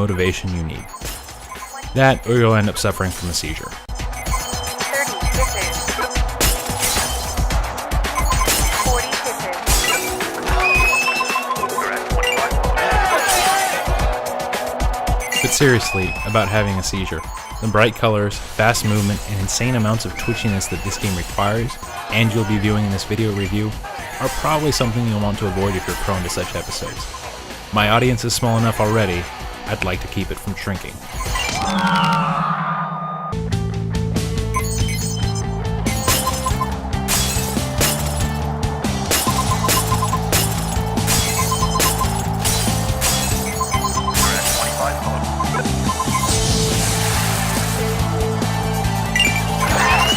motivation you need. That, or you'll end up suffering from a seizure. 30 kisses. 40 kisses. But seriously, about having a seizure, the bright colors, fast movement, and insane amounts of twitchiness that this game requires, and you'll be viewing in this video review, are probably something you'll want to avoid if you're prone to such episodes. My audience is small enough already, I'd like to keep it from shrinking.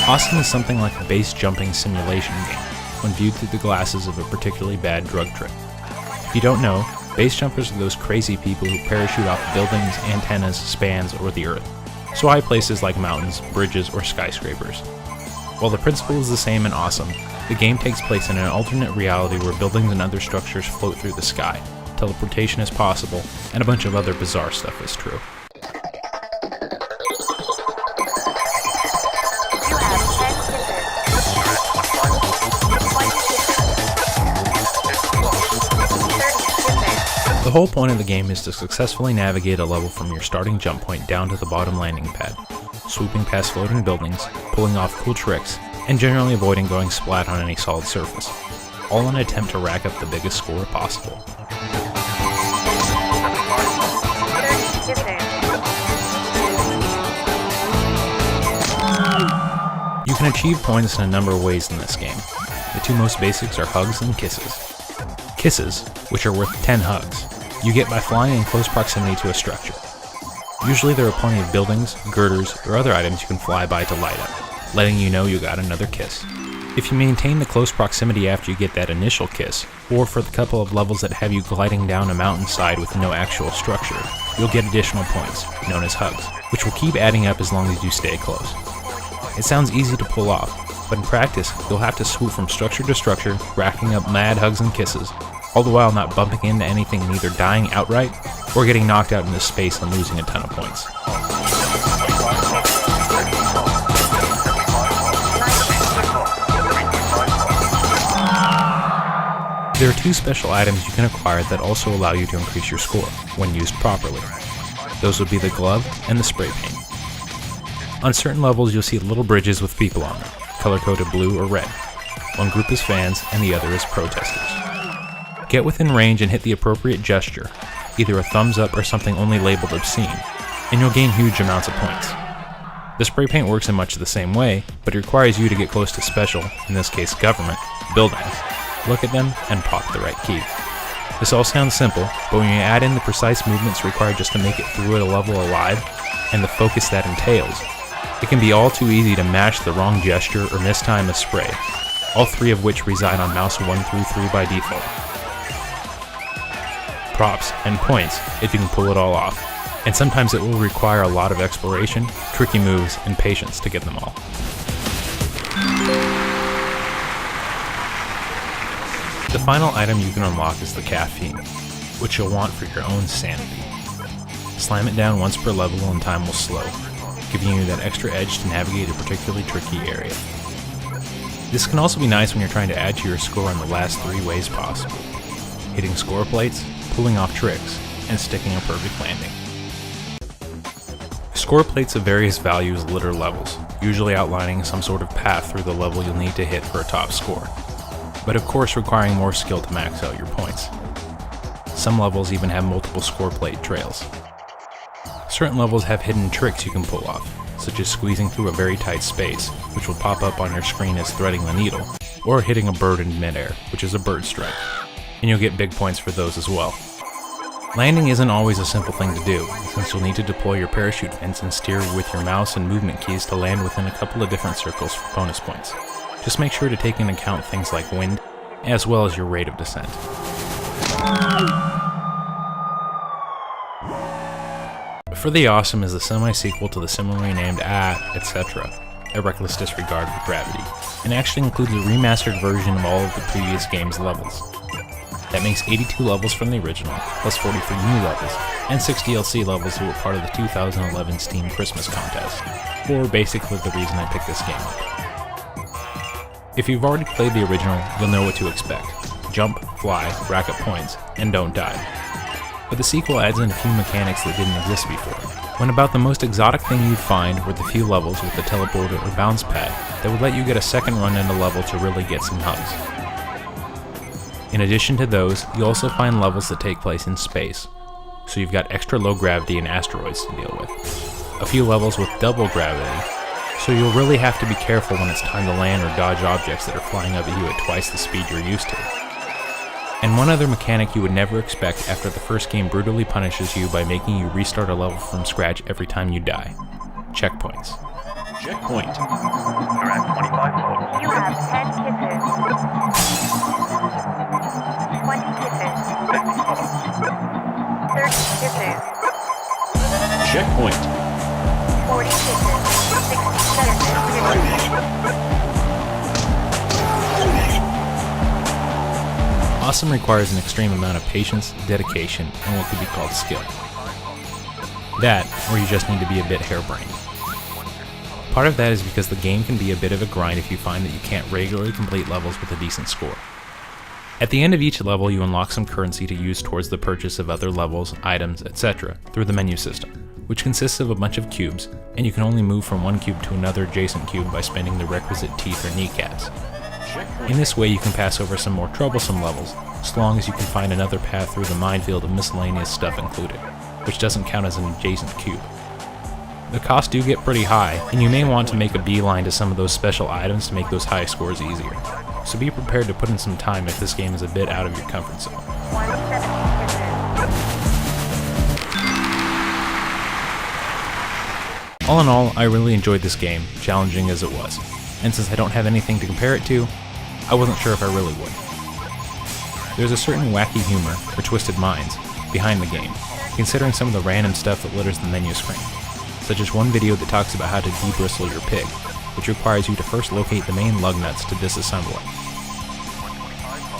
Austin is something like a base jumping simulation game when viewed through the glasses of a particularly bad drug trip. If you don't know, base jumpers are those crazy people who parachute off buildings, antennas, spans, or the earth, so high places like mountains, bridges, or skyscrapers. While the principle is the same in Awesome, the game takes place in an alternate reality where buildings and other structures float through the sky, teleportation is possible, and a bunch of other bizarre stuff is true. The whole point of the game is to successfully navigate a level from your starting jump point down to the bottom landing pad, swooping past floating buildings, pulling off cool tricks, and generally avoiding going splat on any solid surface, all in an attempt to rack up the biggest score possible. You can achieve points in a number of ways in this game. The two most basics are hugs and kisses. Kisses, which are worth 10 hugs, you get by flying in close proximity to a structure. Usually there are plenty of buildings, girders, or other items you can fly by to light up, letting you know you got another kiss. If you maintain the close proximity after you get that initial kiss, or for the couple of levels that have you gliding down a mountainside with no actual structure, you'll get additional points, known as hugs, which will keep adding up as long as you stay close. It sounds easy to pull off, but in practice, you'll have to swoop from structure to structure, racking up mad hugs and kisses, all the while not bumping into anything and either dying outright or getting knocked out into space and losing a ton of points. There are two special items you can acquire that also allow you to increase your score, when used properly. Those would be the glove and the spray paint. On certain levels you'll see little bridges with people on them, color-coded blue or red. One group is fans and the other is protesters. Get within range and hit the appropriate gesture, either a thumbs up or something only labeled obscene, and you'll gain huge amounts of points. The spray paint works in much the same way, but it requires you to get close to special, in this case government, buildings, look at them, and pop the right key. This all sounds simple, but when you add in the precise movements required just to make it through at a level alive, and the focus that entails, it can be all too easy to mash the wrong gesture or mistime a spray, all three of which reside on mouse 1 through 3 by default. Props and points if you can pull it all off, and sometimes it will require a lot of exploration, tricky moves, and patience to get them all. The final item you can unlock is the caffeine, which you'll want for your own sanity. Slam it down once per level and time will slow, giving you that extra edge to navigate a particularly tricky area. This can also be nice when you're trying to add to your score in the last 3 ways possible: hitting score plates, pulling off tricks, and sticking a perfect landing. Score plates of various values litter levels, usually outlining some sort of path through the level you'll need to hit for a top score, but of course requiring more skill to max out your points. Some levels even have multiple score plate trails. Certain levels have hidden tricks you can pull off, such as squeezing through a very tight space, which will pop up on your screen as threading the needle, or hitting a bird in midair, which is a bird strike, and you'll get big points for those as well. Landing isn't always a simple thing to do, since you'll need to deploy your parachute fins and steer with your mouse and movement keys to land within a couple of different circles for bonus points. Just make sure to take into account things like wind, as well as your rate of descent. For the Awesome is a semi-sequel to the similarly named etc., a reckless disregard for gravity, and actually includes a remastered version of all of the previous game's levels. That makes 82 levels from the original, plus 43 new levels, and 6 DLC levels that were part of the 2011 Steam Christmas contest, or basically the reason I picked this game up. If you've already played the original, you'll know what to expect. Jump, fly, rack up points, and don't die. But the sequel adds in a few mechanics that didn't exist before, when about the most exotic thing you'd find were the few levels with the teleporter or bounce pad that would let you get a second run in a level to really get some hugs. In addition to those, you'll also find levels that take place in space, so you've got extra low gravity and asteroids to deal with. A few levels with double gravity, so you'll really have to be careful when it's time to land or dodge objects that are flying up at you at twice the speed you're used to. And one other mechanic you would never expect after the first game brutally punishes you by making you restart a level from scratch every time you die. Checkpoints. Checkpoint. You're at 25 levels. You have 10 kisses. 20 kisses. 30 kisses. Checkpoint. 40 kisses. 67 kisses. Awesome requires an extreme amount of patience, dedication, and what could be called skill. That, or you just need to be a bit harebrained. Part of that is because the game can be a bit of a grind if you find that you can't regularly complete levels with a decent score. At the end of each level, you unlock some currency to use towards the purchase of other levels, items, etc. through the menu system, which consists of a bunch of cubes, and you can only move from one cube to another adjacent cube by spending the requisite teeth or kneecaps. In this way you can pass over some more troublesome levels, as long as you can find another path through the minefield of miscellaneous stuff included, which doesn't count as an adjacent cube. The costs do get pretty high, and you may want to make a beeline to some of those special items to make those high scores easier, so be prepared to put in some time if this game is a bit out of your comfort zone. 170 kisses. All in all, I really enjoyed this game, challenging as it was, and since I don't have anything to compare it to, I wasn't sure if I really would. There's a certain wacky humor, or twisted minds, behind the game, considering some of the random stuff that litters the menu screen, such as one video that talks about how to debristle your pig, which requires you to first locate the main lug nuts to disassemble it.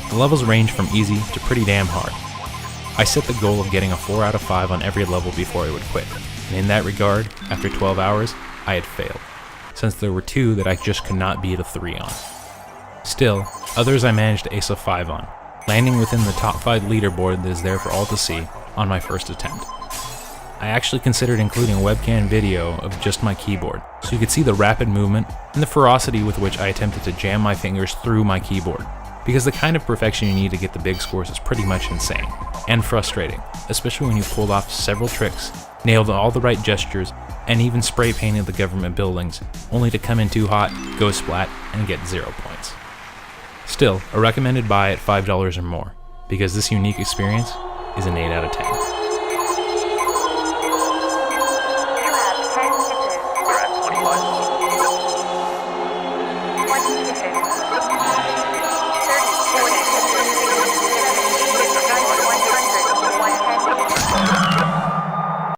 The levels range from easy to pretty damn hard. I set the goal of getting a 4 out of 5 on every level before I would quit, and in that regard, after 12 hours, I had failed, since there were 2 that I just could not beat a 3 on. Still, others I managed to ace a 5 on, landing within the top 5 leaderboard that is there for all to see on my first attempt. I actually considered including a webcam video of just my keyboard, so you could see the rapid movement and the ferocity with which I attempted to jam my fingers through my keyboard, because the kind of perfection you need to get the big scores is pretty much insane, and frustrating, especially when you pulled off several tricks, nailed all the right gestures, and even spray painted the government buildings, only to come in too hot, go splat, and get 0 points. Still, a recommended buy at $5 or more, because this unique experience is an 8 out of 10.